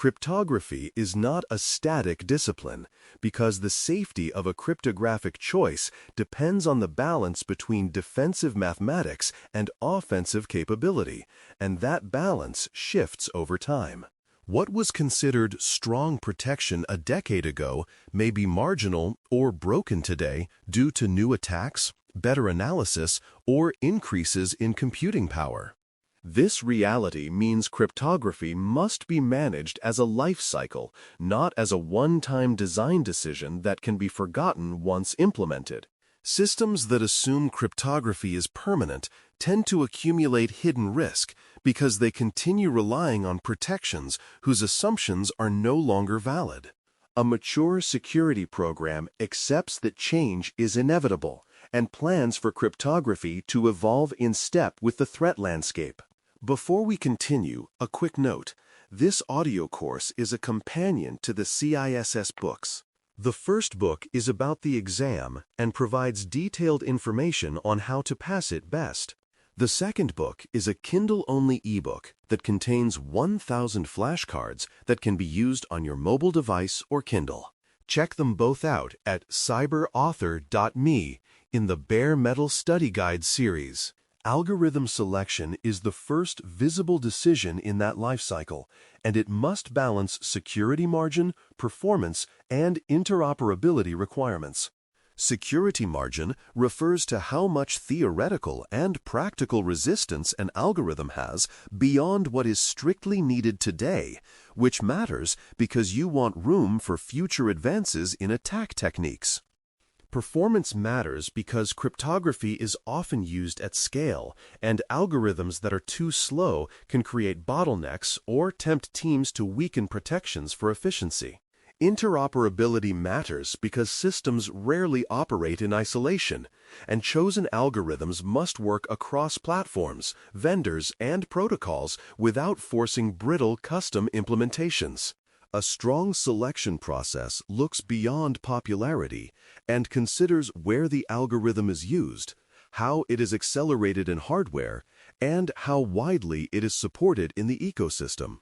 Cryptography is not a static discipline because the safety of a cryptographic choice depends on the balance between defensive mathematics and offensive capability, and that balance shifts over time. What was considered strong protection a decade ago may be marginal or broken today due to new attacks, better analysis, or increases in computing power. This reality means cryptography must be managed as a life cycle, not as a one-time design decision that can be forgotten once implemented. Systems that assume cryptography is permanent tend to accumulate hidden risk because they continue relying on protections whose assumptions are no longer valid. A mature security program accepts that change is inevitable and plans for cryptography to evolve in step with the threat landscape. Before we continue, a quick note. This audio course is a companion to the CISS books. The first book is about the exam and provides detailed information on how to pass it best. The second book is a Kindle-only ebook that contains 1,000 flashcards that can be used on your mobile device or Kindle. Check them both out at cyberauthor.me in the Bare Metal Study Guide series. Algorithm selection is the first visible decision in that life cycle, and it must balance security margin, performance, and interoperability requirements. Security margin refers to how much theoretical and practical resistance an algorithm has beyond what is strictly needed today, which matters because you want room for future advances in attack techniques. Performance matters because cryptography is often used at scale, and algorithms that are too slow can create bottlenecks or tempt teams to weaken protections for efficiency. Interoperability matters because systems rarely operate in isolation, and chosen algorithms must work across platforms, vendors, and protocols without forcing brittle custom implementations. A strong selection process looks beyond popularity and considers where the algorithm is used, how it is accelerated in hardware, and how widely it is supported in the ecosystem.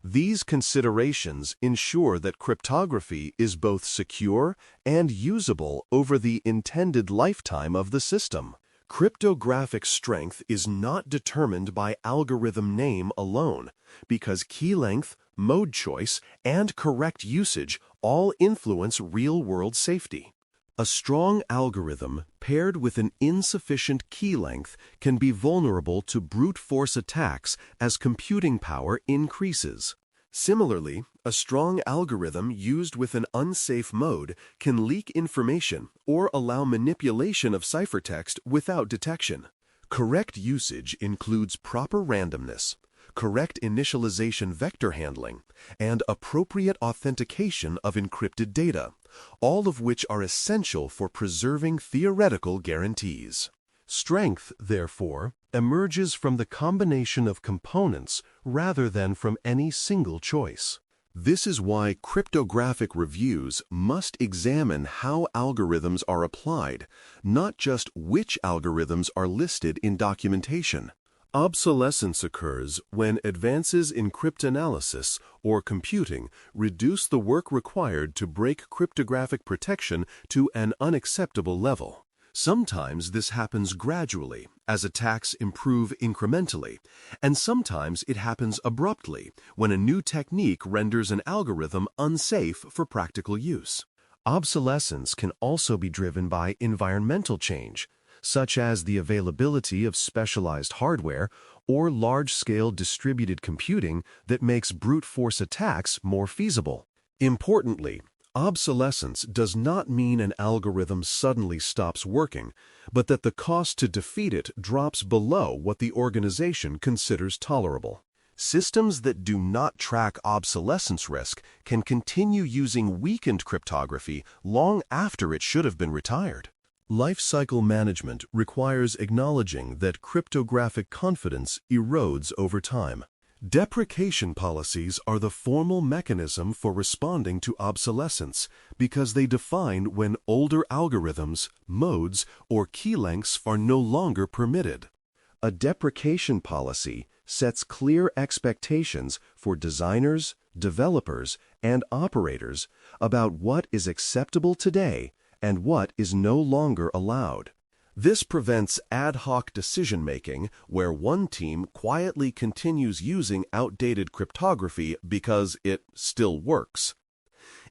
These considerations ensure that cryptography is both secure and usable over the intended lifetime of the system. Cryptographic strength is not determined by algorithm name alone, because key length, mode choice, and correct usage all influence real-world safety. A strong algorithm paired with an insufficient key length can be vulnerable to brute force attacks as computing power increases. Similarly, a strong algorithm used with an unsafe mode can leak information or allow manipulation of ciphertext without detection. Correct usage includes proper randomness, correct initialization vector handling, and appropriate authentication of encrypted data, all of which are essential for preserving theoretical guarantees. Strength, therefore, emerges from the combination of components rather than from any single choice. This is why cryptographic reviews must examine how algorithms are applied, not just which algorithms are listed in documentation. Obsolescence occurs when advances in cryptanalysis or computing reduce the work required to break cryptographic protection to an unacceptable level. Sometimes this happens gradually, as attacks improve incrementally, and sometimes it happens abruptly when a new technique renders an algorithm unsafe for practical use. Obsolescence can also be driven by environmental change, such as the availability of specialized hardware or large-scale distributed computing that makes brute force attacks more feasible. Importantly, obsolescence does not mean an algorithm suddenly stops working, but that the cost to defeat it drops below what the organization considers tolerable. Systems that do not track obsolescence risk can continue using weakened cryptography long after it should have been retired. Lifecycle management requires acknowledging that cryptographic confidence erodes over time. Deprecation policies are the formal mechanism for responding to obsolescence because they define when older algorithms, modes, or key lengths are no longer permitted. A deprecation policy sets clear expectations for designers, developers, and operators about what is acceptable today and what is no longer allowed. This prevents ad hoc decision-making where one team quietly continues using outdated cryptography because it still works.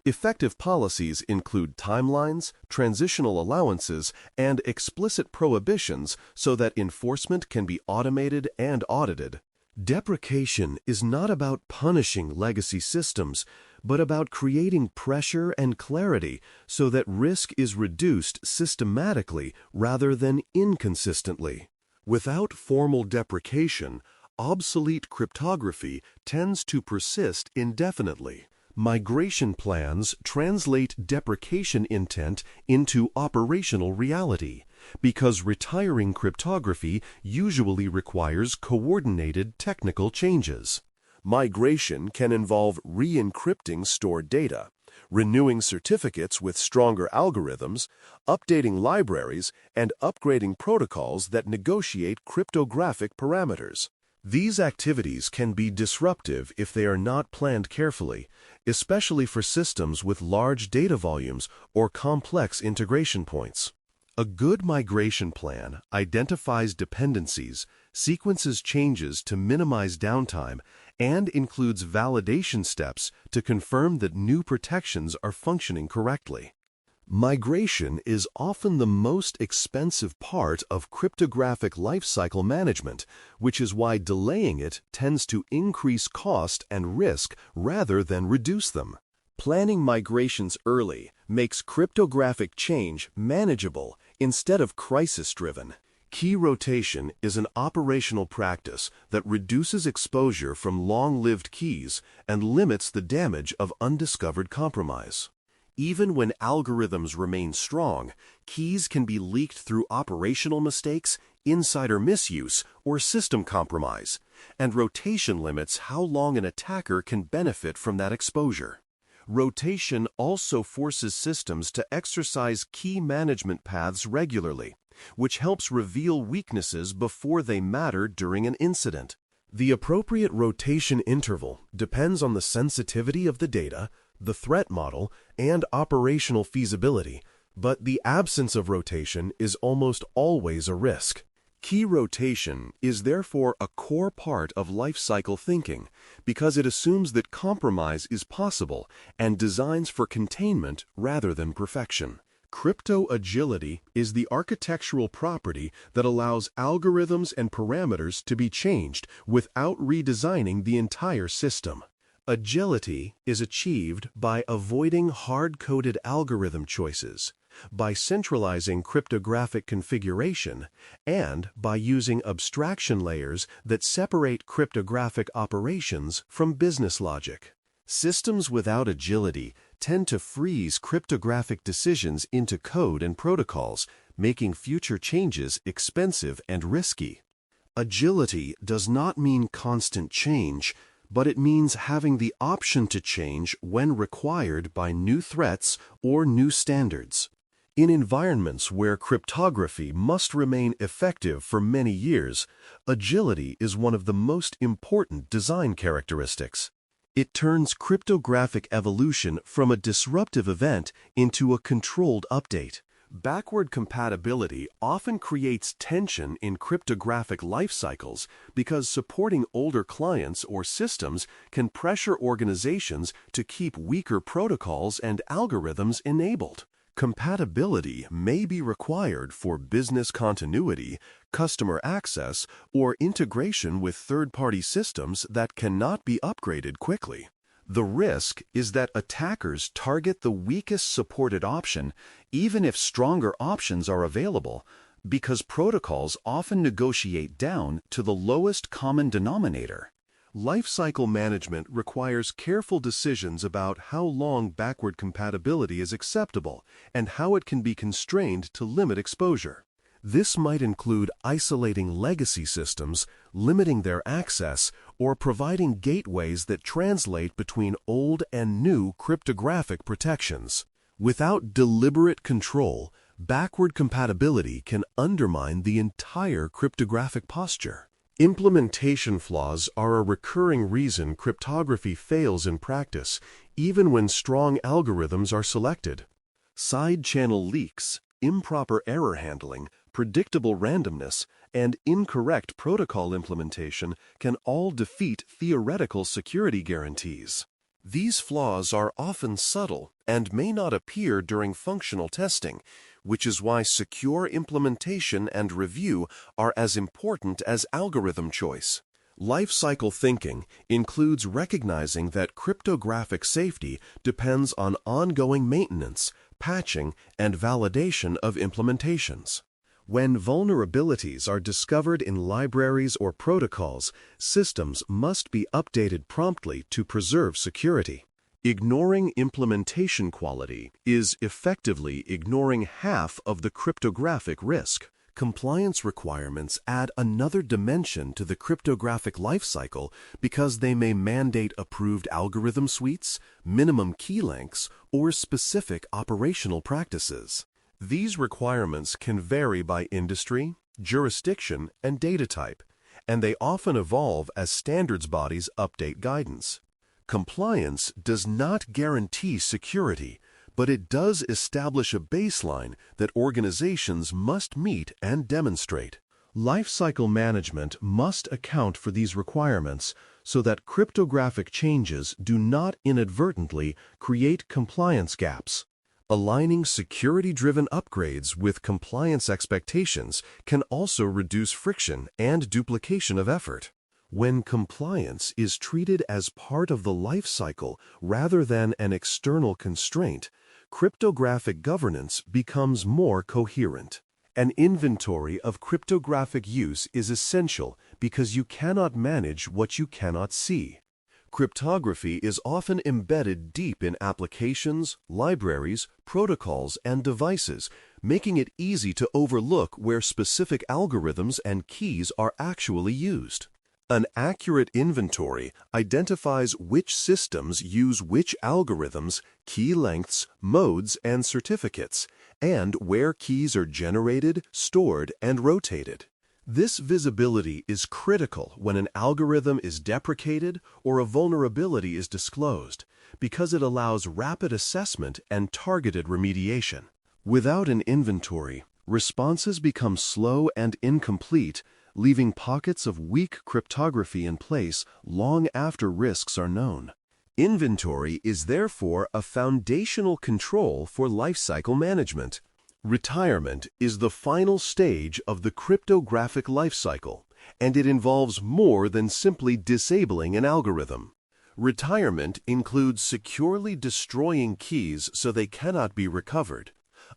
Effective policies include timelines, transitional allowances, and explicit prohibitions so that enforcement can be automated and audited. Deprecation is not about punishing legacy systems, but about creating pressure and clarity so that risk is reduced systematically rather than inconsistently. Without formal deprecation, obsolete cryptography tends to persist indefinitely. Migration plans translate deprecation intent into operational reality, because retiring cryptography usually requires coordinated technical changes. Migration can involve re-encrypting stored data, renewing certificates with stronger algorithms, updating libraries, and upgrading protocols that negotiate cryptographic parameters. These activities can be disruptive if they are not planned carefully, especially for systems with large data volumes or complex integration points. A good migration plan identifies dependencies, sequences changes to minimize downtime, and includes validation steps to confirm that new protections are functioning correctly. Migration is often the most expensive part of cryptographic lifecycle management, which is why delaying it tends to increase cost and risk rather than reduce them. Planning migrations early makes cryptographic change manageable instead of crisis-driven. Key rotation is an operational practice that reduces exposure from long-lived keys and limits the damage of undiscovered compromise. Even when algorithms remain strong, keys can be leaked through operational mistakes, insider misuse, or system compromise, and rotation limits how long an attacker can benefit from that exposure. Rotation also forces systems to exercise key management paths regularly, which helps reveal weaknesses before they matter during an incident. The appropriate rotation interval depends on the sensitivity of the data, the threat model, and operational feasibility, but the absence of rotation is almost always a risk. Key rotation is therefore a core part of lifecycle thinking because it assumes that compromise is possible and designs for containment rather than perfection. Crypto agility is the architectural property that allows algorithms and parameters to be changed without redesigning the entire system. Agility is achieved by avoiding hard-coded algorithm choices, by centralizing cryptographic configuration, and by using abstraction layers that separate cryptographic operations from business logic. Systems without agility tend to freeze cryptographic decisions into code and protocols, making future changes expensive and risky. Agility does not mean constant change, but it means having the option to change when required by new threats or new standards. In environments where cryptography must remain effective for many years, agility is one of the most important design characteristics. It turns cryptographic evolution from a disruptive event into a controlled update. Backward compatibility often creates tension in cryptographic life cycles because supporting older clients or systems can pressure organizations to keep weaker protocols and algorithms enabled. Compatibility may be required for business continuity, customer access, or integration with third-party systems that cannot be upgraded quickly. The risk is that attackers target the weakest supported option, even if stronger options are available, because protocols often negotiate down to the lowest common denominator. Lifecycle management requires careful decisions about how long backward compatibility is acceptable and how it can be constrained to limit exposure. This might include isolating legacy systems, limiting their access, or providing gateways that translate between old and new cryptographic protections. Without deliberate control, backward compatibility can undermine the entire cryptographic posture. Implementation flaws are a recurring reason cryptography fails in practice, even when strong algorithms are selected. Side-channel leaks, improper error handling, predictable randomness, and incorrect protocol implementation can all defeat theoretical security guarantees. These flaws are often subtle and may not appear during functional testing, which is why secure implementation and review are as important as algorithm choice. Lifecycle thinking includes recognizing that cryptographic safety depends on ongoing maintenance, patching, and validation of implementations. When vulnerabilities are discovered in libraries or protocols, systems must be updated promptly to preserve security. Ignoring implementation quality is effectively ignoring half of the cryptographic risk. Compliance requirements add another dimension to the cryptographic lifecycle because they may mandate approved algorithm suites, minimum key lengths, or specific operational practices. These requirements can vary by industry, jurisdiction, and data type, and they often evolve as standards bodies update guidance. Compliance does not guarantee security, but it does establish a baseline that organizations must meet and demonstrate. Lifecycle management must account for these requirements so that cryptographic changes do not inadvertently create compliance gaps. Aligning security-driven upgrades with compliance expectations can also reduce friction and duplication of effort. When compliance is treated as part of the life cycle rather than an external constraint, cryptographic governance becomes more coherent. An inventory of cryptographic use is essential because you cannot manage what you cannot see. Cryptography is often embedded deep in applications, libraries, protocols, and devices, making it easy to overlook where specific algorithms and keys are actually used. An accurate inventory identifies which systems use which algorithms, key lengths, modes, and certificates, and where keys are generated, stored, and rotated. This visibility is critical when an algorithm is deprecated or a vulnerability is disclosed, because it allows rapid assessment and targeted remediation. Without an inventory, responses become slow and incomplete, leaving pockets of weak cryptography in place long after risks are known. Inventory is therefore a foundational control for lifecycle management. Retirement is the final stage of the cryptographic lifecycle, and it involves more than simply disabling an algorithm. Retirement includes securely destroying keys so they cannot be recovered,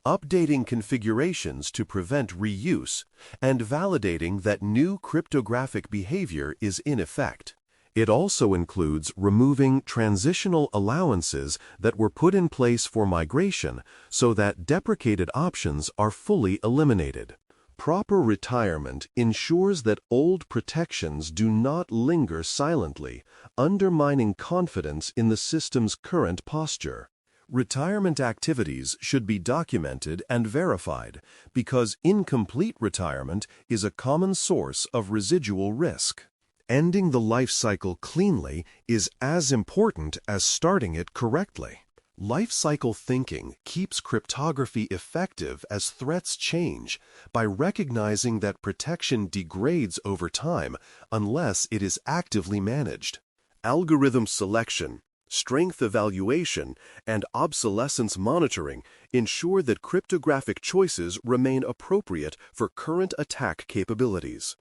updating configurations to prevent reuse, and validating that new cryptographic behavior is in effect. It also includes removing transitional allowances that were put in place for migration so that deprecated options are fully eliminated. Proper retirement ensures that old protections do not linger silently, undermining confidence in the system's current posture. Retirement activities should be documented and verified because incomplete retirement is a common source of residual risk. Ending the life cycle cleanly is as important as starting it correctly. Life cycle thinking keeps cryptography effective as threats change by recognizing that protection degrades over time unless it is actively managed. Algorithm selection, strength evaluation, and obsolescence monitoring ensure that cryptographic choices remain appropriate for current attack capabilities.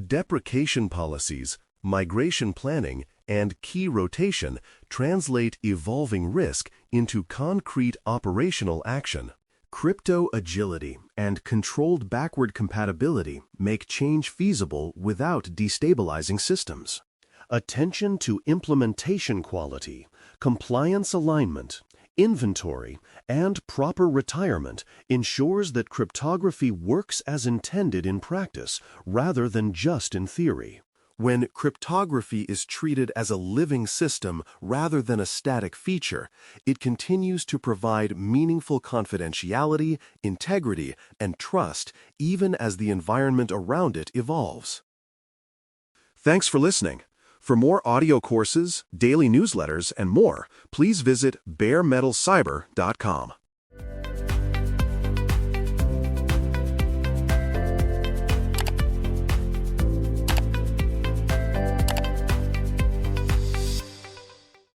Deprecation policies, migration planning, and key rotation translate evolving risk into concrete operational action. Crypto agility and controlled backward compatibility make change feasible without destabilizing systems. Attention to implementation quality, compliance alignment, inventory, and proper retirement ensures that cryptography works as intended in practice rather than just in theory. When cryptography is treated as a living system rather than a static feature, it continues to provide meaningful confidentiality, integrity, and trust even as the environment around it evolves. Thanks for listening. For more audio courses, daily newsletters, and more, please visit baremetalcyber.com.